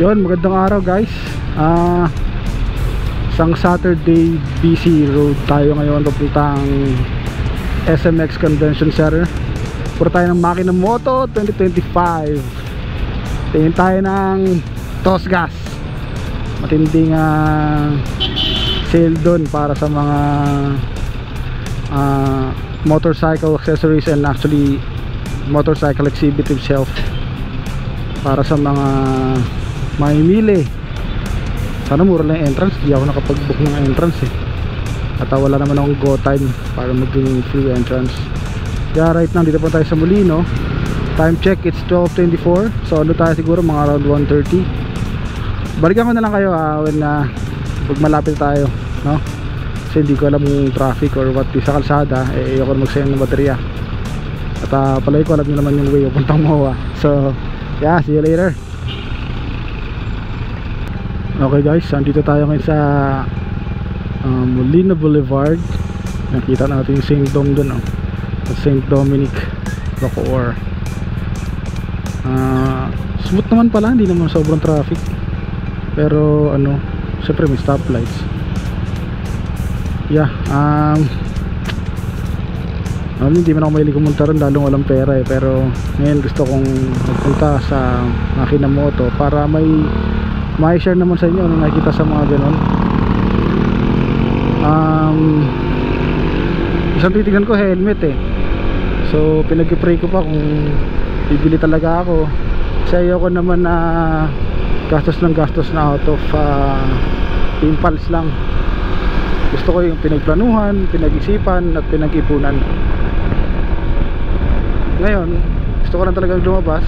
Yun, magandang araw guys. Isang Saturday, busy road tayo ngayon papuntang SMX Convention Center. Puro tayo ng Makina Moto 2025. Tingin tayo ng Tosgas. Matinding sale doon para sa mga motorcycle accessories and actually motorcycle exhibit itself, para sa mga mamimili. Sana mura lang yung entrance. Di ako nakapag-book ng entrance at wala naman akong go time para maging free entrance. Kaya right now dito po tayo sa Molino. Time check, it's 12:24. So ano tayo, siguro mga around 1:30. Balikan ko na lang kayo when pag malapit tayo, no? Kasi hindi ko alam yung traffic or what sa kalsada. Ayoko na magsayang ng baterya. At palagi ko alam nyo naman yung way puntang MOA. So yeah, see you later. Okay guys, andito tayo ngayon sa Molino Boulevard. Nakita natin yung St. Dom dun, St. Dominic Bacoor. Smooth naman pala, hindi naman sobrang traffic. Pero syempre may stoplights. Yeah, hindi man ako mahilig kumunta rin, lalong walang pera pero ngayon gusto kong magpunta sa Makina Moto para may share naman sa inyo ano nakikita sa mga ganon. Isang titignan ko helmet so pinag-pray ko pa kung bibili talaga ako, kasi ayoko naman na gastos na out of impulse lang. Gusto ko yung pinagplanuhan, pinag-isipan at pinag-ipunan. Ngayon gusto ko lang talagang lumabas.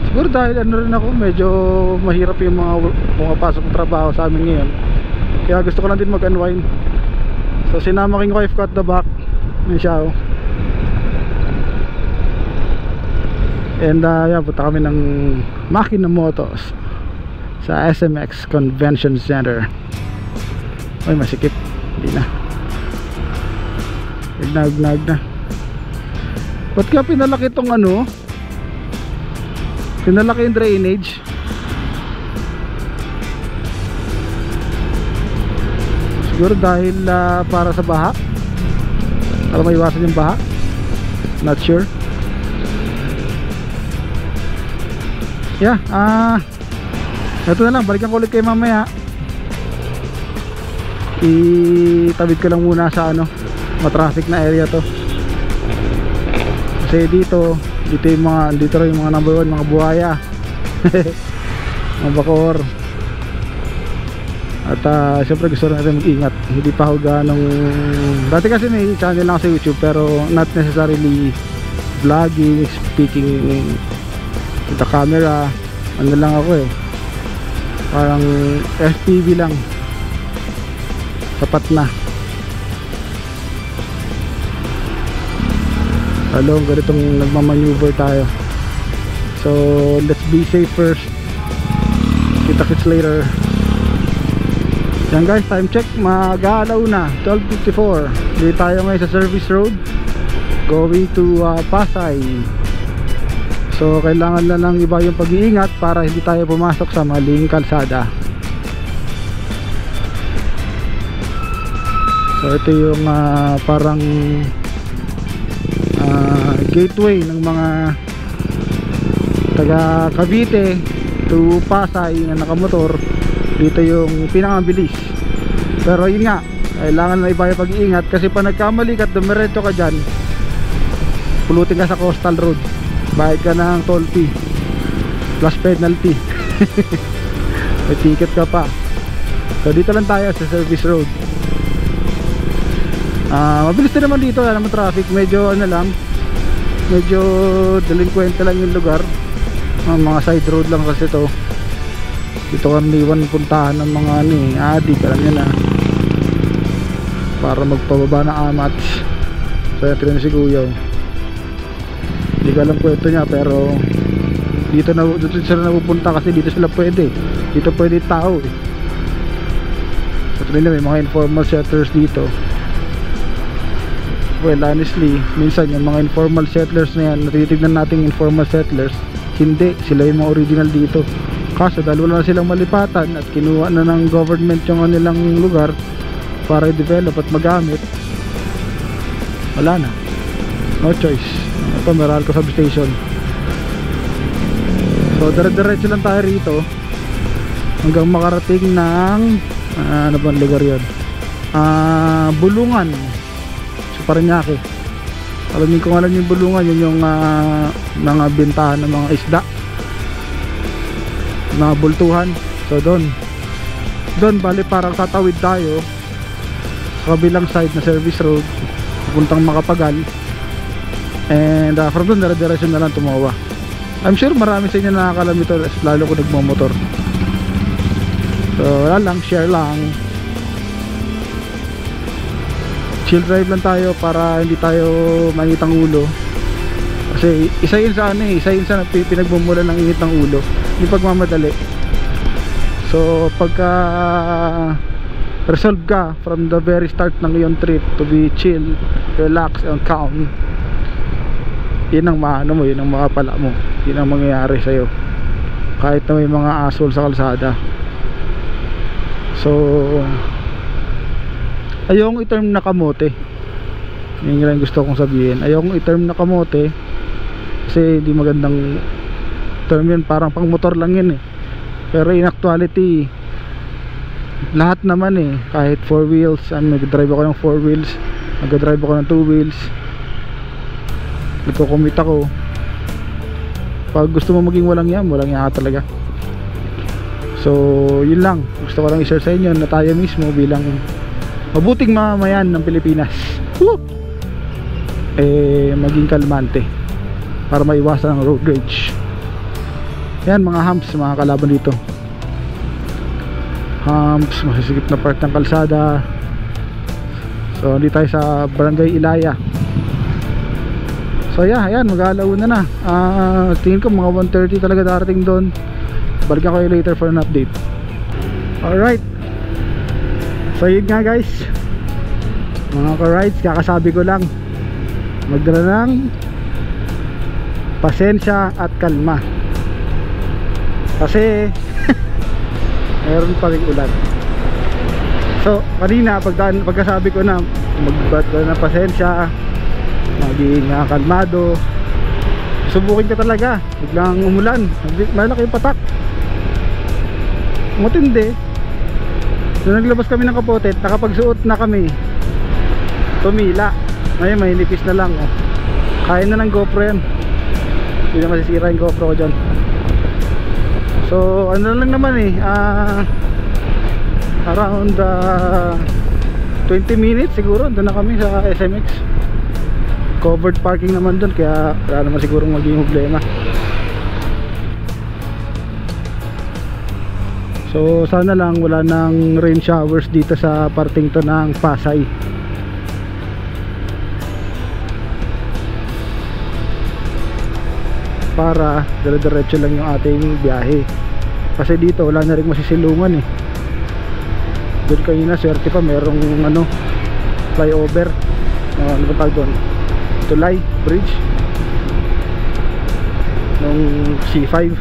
Siguro dahil rin ako, medyo mahirap yung mga pumapasok ng trabaho sa amin ngayon, kaya gusto ko lang din mag-unwind. So sinama ko yung wife ko at the back. Yan siya and punta kami ng Makina Motos sa SMX Convention Center. Ay, masikip. Hindi na. Nag na. Ba't kaya pinalaki itong pinalaki yung drainage? Siguro dahil para sa baha, para maiwasan yung baha. Not sure. Yeah, ito na lang, balikan ko ulit kayo mamaya. Itabid ko lang muna sa matraffic na area to. Kasi dito rin yung mga number 1, mga buhaya. Mga bakor. At syempre gusto rin natin mag-ingat. Hindi pa ako ganong, dati kasi may channel lang sa YouTube pero not necessarily vlogging, speaking with the camera. Ano lang ako parang FPV lang, sapat na. Alam, ganitong nagmamaneuver tayo. So let's be safe first. Kita-kits later. Yan guys, time check, mag-aalaw na, 12:54. Dito tayo ngayon sa service road going to Pasay. So kailangan na lang iba yung pag-iingat para hindi tayo pumasok sa maling kalsada. So ito yung parang gateway ng mga taga Cavite to Pasay na nakamotor. Dito yung pinakabilis. Pero yun nga, kailangan na iba yung pag-iingat, kasi pa nagkamali ka at dumiretso ka dyan, pulutin ka sa coastal road, bayad ka ng toll fee plus penalty. May ticket ka pa. So dito lang tayo sa service road. Mabilis din naman dito, wala naman traffic. Medyo medyo delinquente lang yung lugar. Mga side road lang kasi to. Dito karaniwan puntahan ng mga adik, alam nyo na, para magpababa ng amats. So ito na si Kuya. Hindi ko alam kwento niya, pero dito sila napupunta kasi dito sila pwede. Dito pwede tao So ito na, may mga informal settlers dito. Well, honestly, minsan yung mga informal settlers na yan, natitignan nating informal settlers, hindi, sila yung mga original dito. Kaso dahil wala na silang malipatan at kinuha na ng government yung kanilang lugar para i-develop at magamit, wala na, no choice. Ito Meralco substation. So dire-diretso lang tayo rito hanggang makarating ng ano bang lugar yun, Bulungan sa Parañaque. Alamin ko alam yung Bulungan, yun yung mga bintahan ng mga isda, mga bultuhan. So doon bali parang tatawid tayo sa kabilang side na service road pupuntang Macapagal, and from doon dire-diretso na lang tumawa. I'm sure marami sa inyo nakakalam ito, lalo kung nagmamotor. So wala lang, share lang, chill drive lang tayo para hindi tayo mainitang ulo. Kasi isa yun sa isa yun sa pinagmumula ng init ng ulo, yung pagmamadali. So pagka resolve ka from the very start ng iyong trip to be chill, relax and calm, yun ang maano mo, yun ang makapala mo, yun ang mangyayari sa'yo kahit na may mga asshole sa kalsada. So ayokong i-term na kamote, yun lang gusto kong sabihin. Ayokong i-term na kamote kasi di magandang term yun, parang pang motor lang yun eh. Pero in actuality lahat naman eh, kahit 4 wheels, nag-drive ako ng 4 wheels, nag-drive ako ng 2 wheels, nagko-commute ako. Pag gusto mo maging walang yan ka talaga. So yun lang, gusto ko lang i-share sa inyo na tayo mismo bilang mabuting mamamayan ng Pilipinas, maging kalmante para maiwasan ang road rage. Yan mga humps, mga kalaban dito, humps, masisigip na part ng kalsada. So hindi tayo sa Barangay Ilaya. So yeah, ayan, mag-aalauna na. Tingin ko mga 1:30 talaga darating doon. Balikan ko later for an update. Alright, so yun nga guys, mga ka-rides, kakasabi ko lang, magdala ng pasensya at kalma kasi meron pa rin ulan. So kanina pagkasabi ko na magdala ng pasensya, maging kalmado, subukin ka talaga, biglang umulan, malaki yung patak, matindi. So naglabas kami ng Kapotet, nakapagsuot na kami, tumila, ngayon may nipis na lang oh. Kaya na ng GoPro yan, hindi na masisira yung GoPro ko dyan. So ano lang naman eh, around 20 minutes siguro doon na kami sa SMX. Covered parking naman doon, kaya wala naman sigurong maging problema. So sana lang wala nang rain showers dito sa parting to ng Pasay. Para dire-diretso lang yung ating biyahe. Kasi dito wala na rin masisilungan eh. Doon kanina swerte pa merong flyover, ano ba tawag doon, Tulay Bridge nung C5.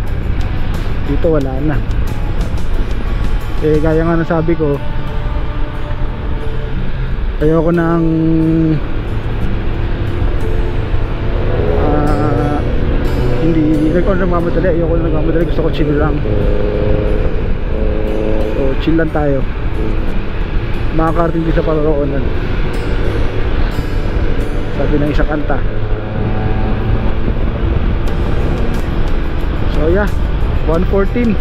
Dito wala na. Eh gaya nga nasabi ko, ayoko nang hindi ko nagmamadali, ayoko na nagmamadali, gusto ko chill lang. So chill lang tayo, makakarating din sa paroroonan, sabi ng isang kanta. So yeah, 1:14,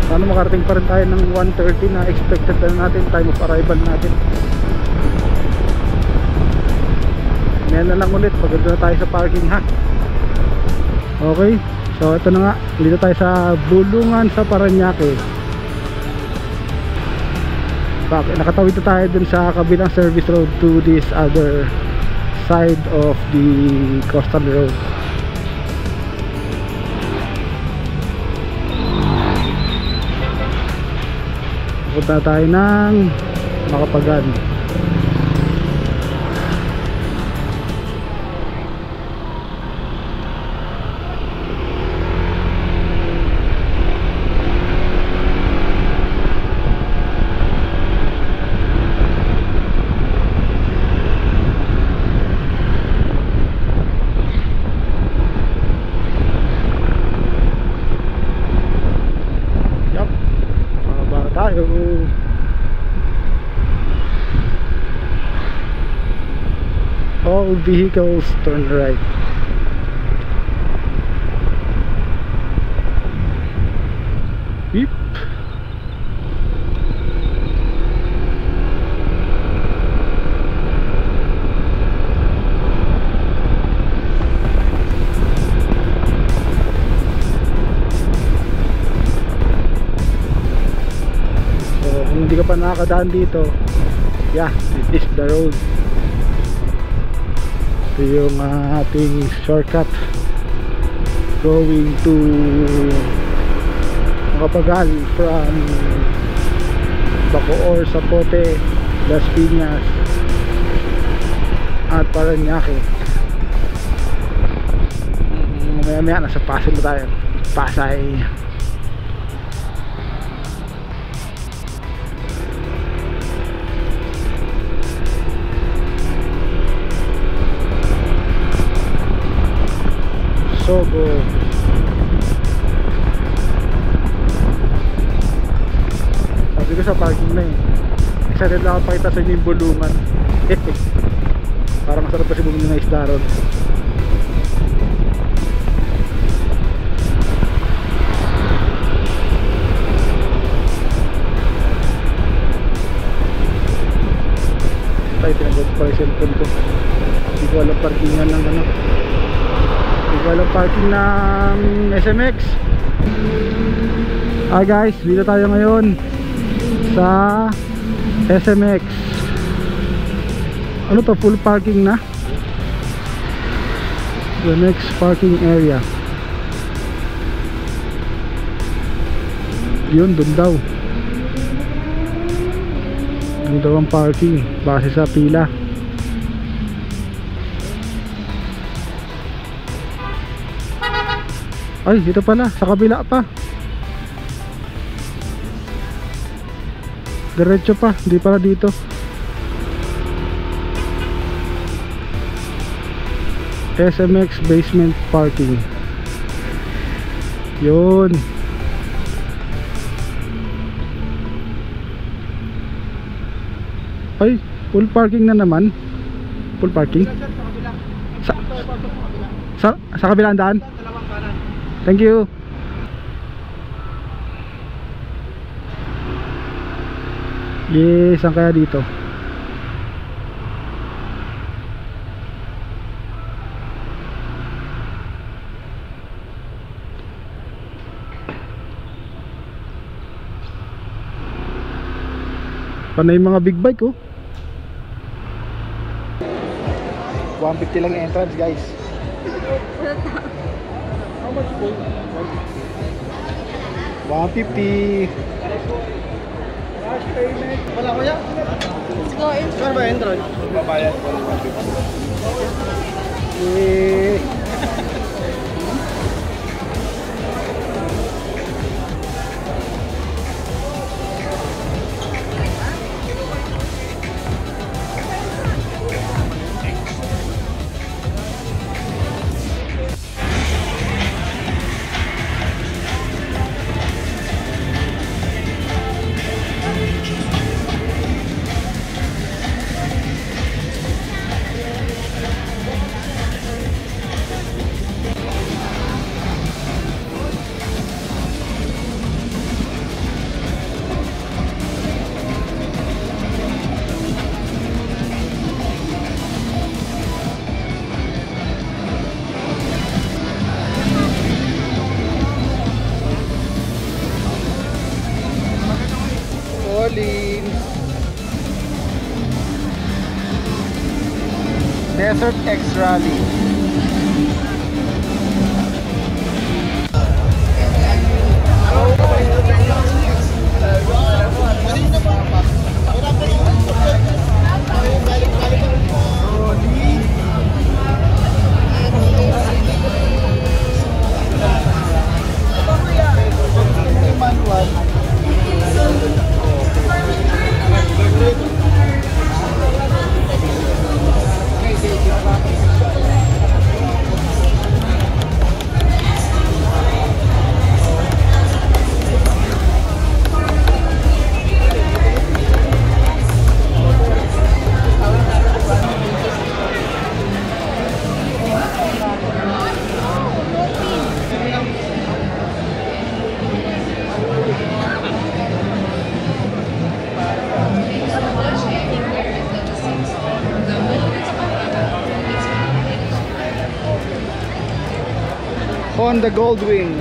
sana makarating pa rin tayo ng 1:30 na expected na natin, time of arrival natin. Ngayon na lang ulit pag na tayo sa parking ha. Okay, so ito na nga, dito tayo sa Bulungan sa Parañaque. Nakatawid na tayo dun sa kabilang service road to this other side of the coastal road. Punta tayo ng Macapagal. All vehicles turn right. Beep. Kung hindi ka pa nakakadaan dito, yeah, this is the road. Ito yung ating shortcut going to Makapagal from Bacoor, Zapote, Las Piñas at Parañaque. Maya maya nasa Pasay na tayo. Pasay. Sogo. Sabi ko sa parking na eh. Excited lang ako pakita sa inyo yung bulungan. Parang masarap kasi bumili ng isda ron. Tayo tinagod pa yung cellphone ko. Hindi ko alam parkingan ng ano. Walang parking ng SMX. Hi guys, dito tayo ngayon sa SMX. Ano to, full parking na? The next parking area. Yun, dun daw. Dun daw ang parking base sa pila. Ay, dito pala, sa kabila pa. Diretso pa, hindi pala dito. SMX basement parking. Yun. Ay, full parking na naman. Full parking. Sa kabilang daan. Thank you. Yes, saan kaya dito? Panay mga big bike oh. 150 lang yung entrance guys. How much po? 150. Cash payment. Wala ko yan. Let's go in. Saan ba entrance? Babayad ko ng 150. Eh. Desert X Rally. Honda Goldwing.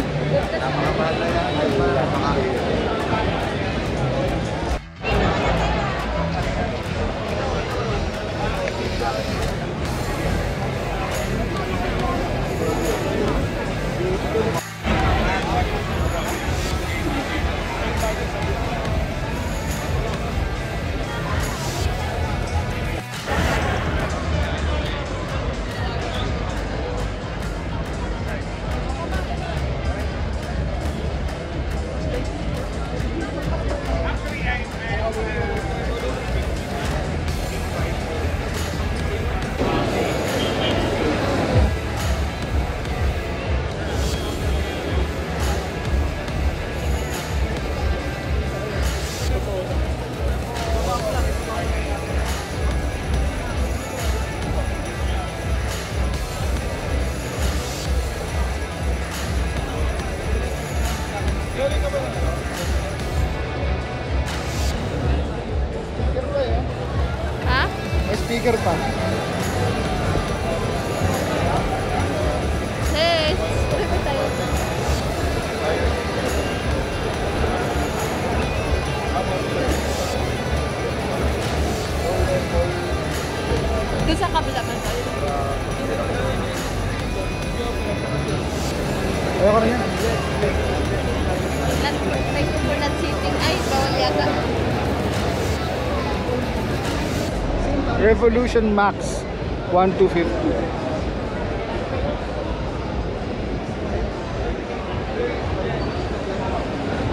Ha? May speaker pa. Hey, trip tayo. Doon sa kabila man tayo. Ayoko rin yan. May kukulat seating. Ay, bawal yata. Revolution Max 1250.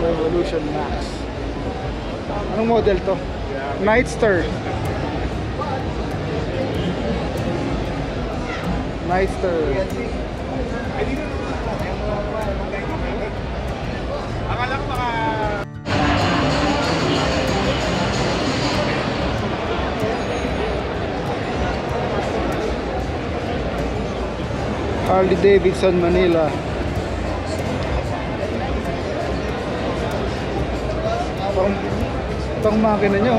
Revolution Max. Anong model to? Nightster. Nightster. Akala ko baka... Harley Davidson, Manila. Itong makina nyo.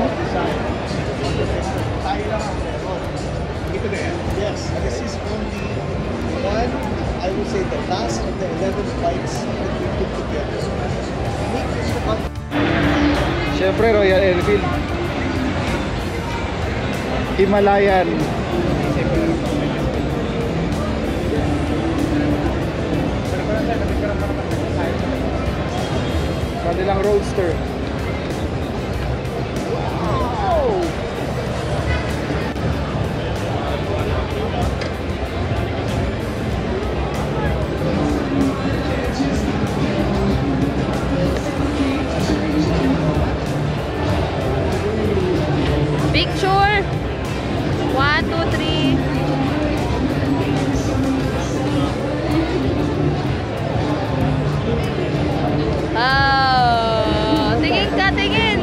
Yes, this is only one, I would say the last of the 11 flights that we put together. Make this one. Siyempre, Royal Enfield. Himalayan. Kanilang Roadster. Wow! Picture. 1, 2, 3. Oh, tingin ka, tingin.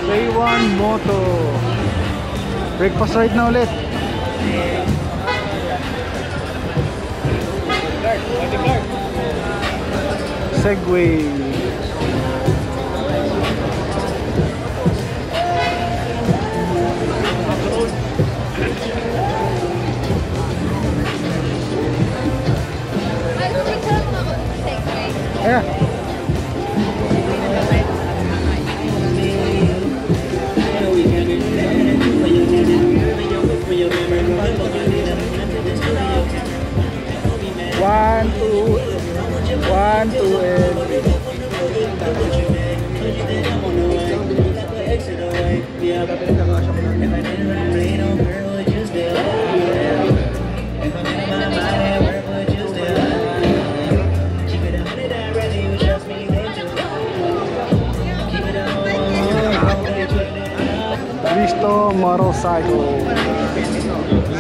Ray1 Moto. Breakfast ride na ulit. Segway. Ay, picture mo ako. Segway. Ayan. One, two, and three.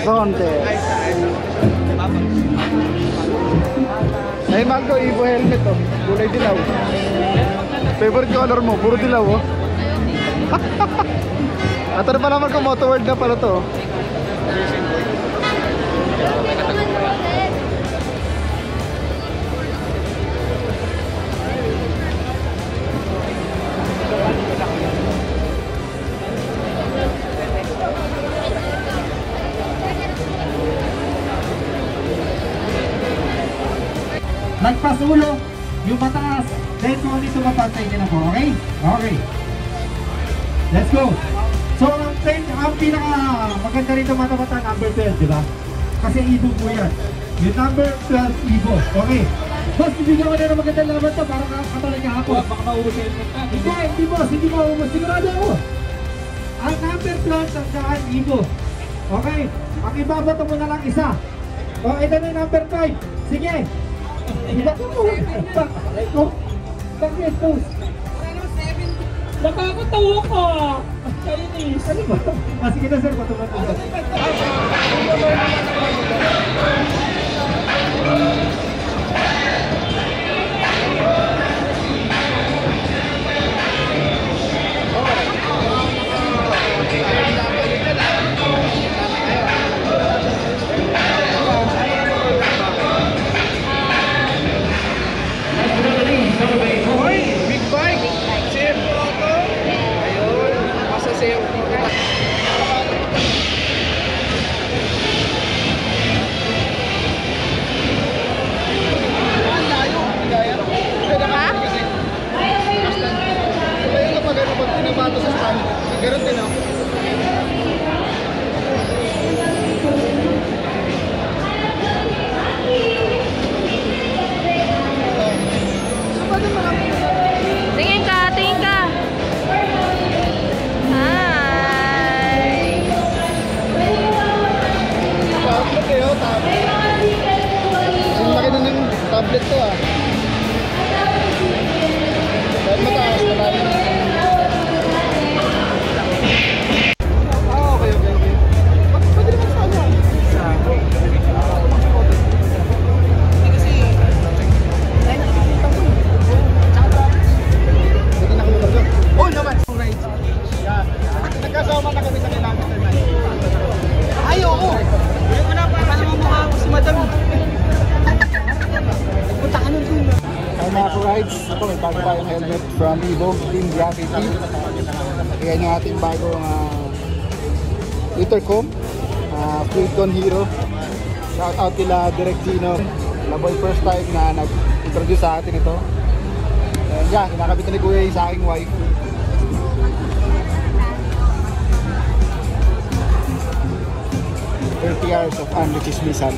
Zonte. Ay, Marco, Evo helmet oh. Kulay dilaw. Favorite color mo, puro dilaw oh. At ano pa naman kung Moto World na pala to. Lagpas ulo, yung mataas, then only tumapantay din ako, okay? Okay. Let's go. So, ang pinaka maganda rito mata-mata, number 12, di ba? Kasi Evo po yan. Yung number 12, Evo. Okay. Boss, bibigyan ko na ng magandang laban to, parang katulad ka ako. Baka maubos yung hindi boss, hindi maubos. Sigurado ako. Ang number 12, tandaan, Evo. Okay. Ang ibabato mo na lang isa. O, ito na yung number 5. Sige. Iba ko mo. Bakit, boss? Nakakatawa ka! Kainis! Ano ba? Sige na sir, patuman ko. Big bike! CF Auto! Ayun, nasa CF Auto. Ha? Ayun kapag ano, pag pinabato sa stand, gano'n din ako. Tingin ka, tingin ka. Hi. Tablet kayo, tablet. Ang laki na ng tablet to ah. Dahil mataas, marami na. Okay. Pwede naman sa kanya. Pwede na kami mag-vlog. Oh, naman! Nagkasama na kami sa kilometer 9. Ay, oo! Ulit mo na para namamukha ako si Madam. Nagpunta ka nun dun. Ay mga rides, ito may bago tayong helmet from Evo Team Gravity. Ayan yung ating bagong intercom, Fluidcon Hero. Shout out kila Direk Gino, Laboy first time na nag-introduce sa atin ito. And yeah, kinakabit na ni Kuya yung sa aking wife. $30 hours of unlichismisan.